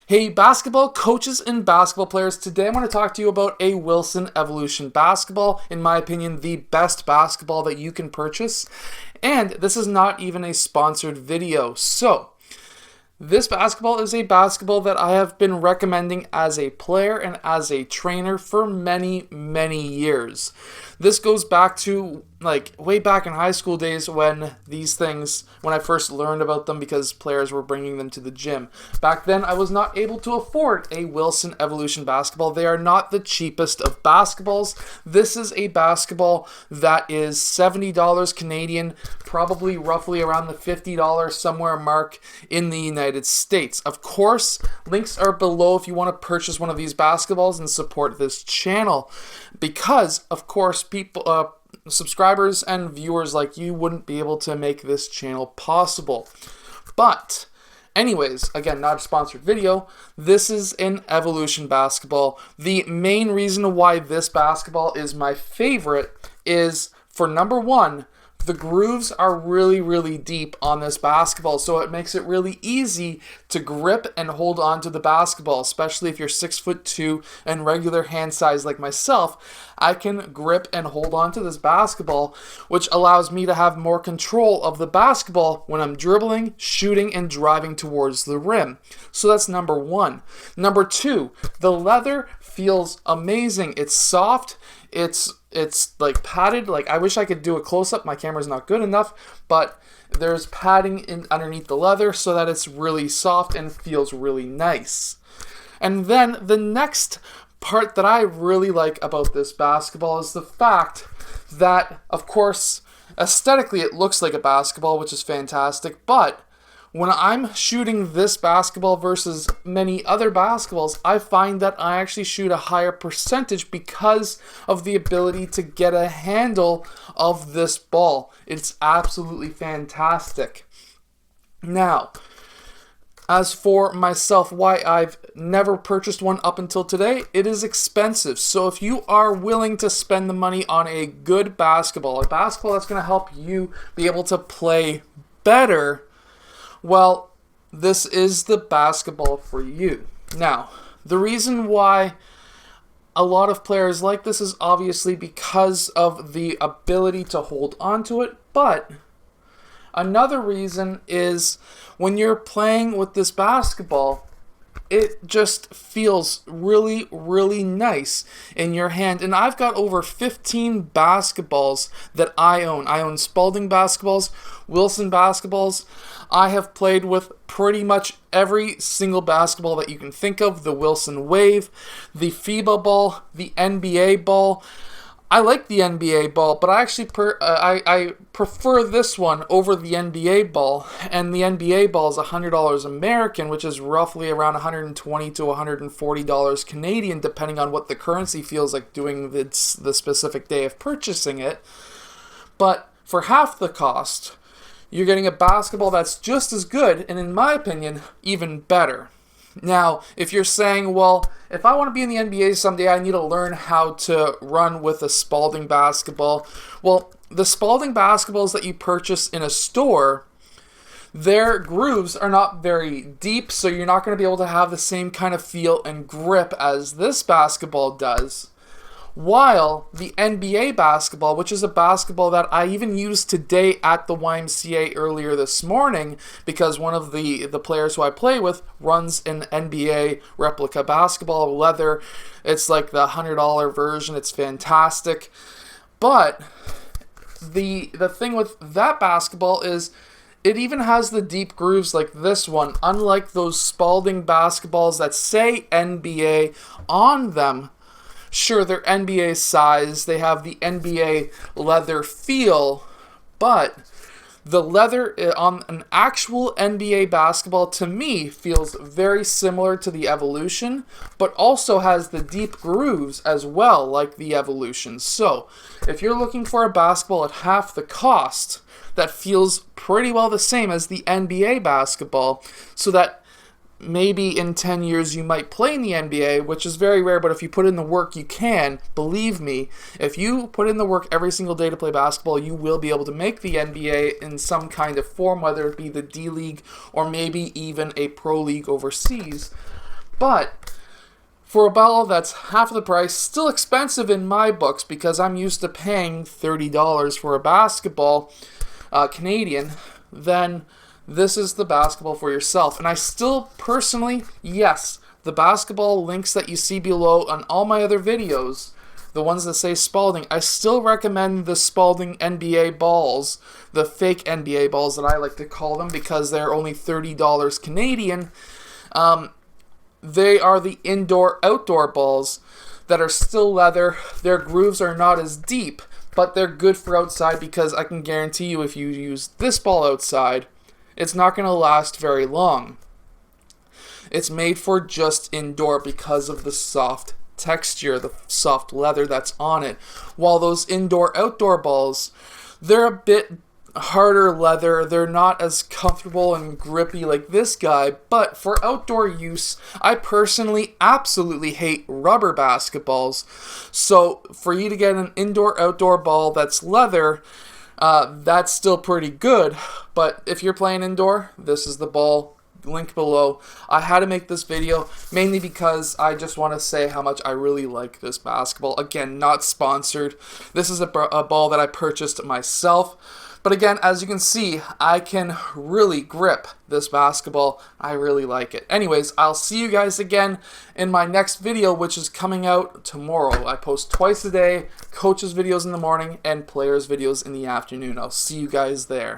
Hey, basketball coaches and basketball players. Today I'm going to talk to you about a Wilson Evolution basketball. In my opinion, the best basketball that you can purchase. And this is not even a sponsored video. So, this basketball is a basketball that I have been recommending as a player and as a trainer for many, many years. This goes back to way back in high school days when I first learned about them because players were bringing them to the gym. Back then, I was not able to afford a Wilson Evolution basketball. They are not the cheapest of basketballs. This is a basketball that is $70 Canadian, probably roughly around the $50 somewhere mark in the United States. Of course, links are below if you want to purchase one of these basketballs and support this channel. Because, of course, people, subscribers and viewers like you wouldn't be able to make this channel possible. But, anyways, again, not a sponsored video. This is an Evolution basketball. The main reason why this basketball is my favorite is, for number one, the grooves are really, really deep on this basketball, so it makes it really easy to grip and hold on to the basketball, especially if you're 6'2" and regular hand size like myself. I can grip and hold on to this basketball, which allows me to have more control of the basketball when I'm dribbling, shooting, and driving towards the rim. So that's number one. Number two, the leather feels amazing. It's soft. It's like padded. Like, I wish I could do a close-up. My camera's not good enough, but there's padding underneath the leather so that it's really soft and feels really nice. And then the next part that I really like about this basketball is the fact that, of course, aesthetically it looks like a basketball, which is fantastic, but when I'm shooting this basketball versus many other basketballs, I find that I actually shoot a higher percentage because of the ability to get a handle of this ball. It's absolutely fantastic. Now, as for myself, why I've never purchased one up until today, it is expensive. So if you are willing to spend the money on a good basketball, a basketball that's going to help you be able to play better, well, this is the basketball for you. Now, the reason why a lot of players like this is obviously because of the ability to hold onto it, but another reason is when you're playing with this basketball, it just feels really, really nice in your hand. And I've got over 15 basketballs that I own. I own Spalding basketballs, Wilson basketballs. I have played with pretty much every single basketball that you can think of. The Wilson Wave, the FIBA ball, the NBA ball. I like the NBA ball, but I actually I prefer this one over the NBA ball. And the NBA ball is $100 American, which is roughly around $120 to $140 Canadian, depending on what the currency feels like doing the specific day of purchasing it. But for half the cost, you're getting a basketball that's just as good, and in my opinion, even better. Now, if you're saying, well, if I want to be in the NBA someday, I need to learn how to run with a Spalding basketball. Well, the Spalding basketballs that you purchase in a store, their grooves are not very deep, so you're not going to be able to have the same kind of feel and grip as this basketball does. While the NBA basketball, which is a basketball that I even used today at the YMCA earlier this morning, because one of the players who I play with runs an NBA replica basketball, leather. It's like the $100 version. It's fantastic. But the thing with that basketball is it even has the deep grooves like this one, unlike those Spalding basketballs that say NBA on them. Sure, they're NBA size, they have the NBA leather feel, but the leather on an actual NBA basketball, to me, feels very similar to the Evolution, but also has the deep grooves as well, like the Evolution. So, if you're looking for a basketball at half the cost, that feels pretty well the same as the NBA basketball, so that maybe in 10 years you might play in the NBA, which is very rare, but if you put in the work, you can. Believe me, if you put in the work every single day to play basketball, you will be able to make the NBA in some kind of form, whether it be the D-League or maybe even a pro league overseas. But for a ball that's half the price, still expensive in my books because I'm used to paying $30 for a basketball, Canadian, then this is the basketball for yourself. And I still personally, yes, the basketball links that you see below on all my other videos, the ones that say Spalding, I still recommend the Spalding NBA balls, the fake NBA balls that I like to call them because they're only $30 Canadian. They are the indoor-outdoor balls that are still leather. Their grooves are not as deep, but they're good for outside because I can guarantee you if you use this ball outside, it's not going to last very long. It's made for just indoor because of the soft texture, the soft leather that's on it. While those indoor-outdoor balls, they're a bit harder leather. They're not as comfortable and grippy like this guy, but for outdoor use, I personally absolutely hate rubber basketballs. So for you to get an indoor-outdoor ball that's leather, that's still pretty good. But if you're playing indoor, this is the ball. Link below. I had to make this video mainly because I just want to say how much I really like this basketball. Again, not sponsored. This is a ball that I purchased myself. But again, as you can see, I can really grip this basketball. I really like it. Anyways, I'll see you guys again in my next video, which is coming out tomorrow. I post twice a day, coaches videos in the morning and players videos in the afternoon. I'll see you guys there.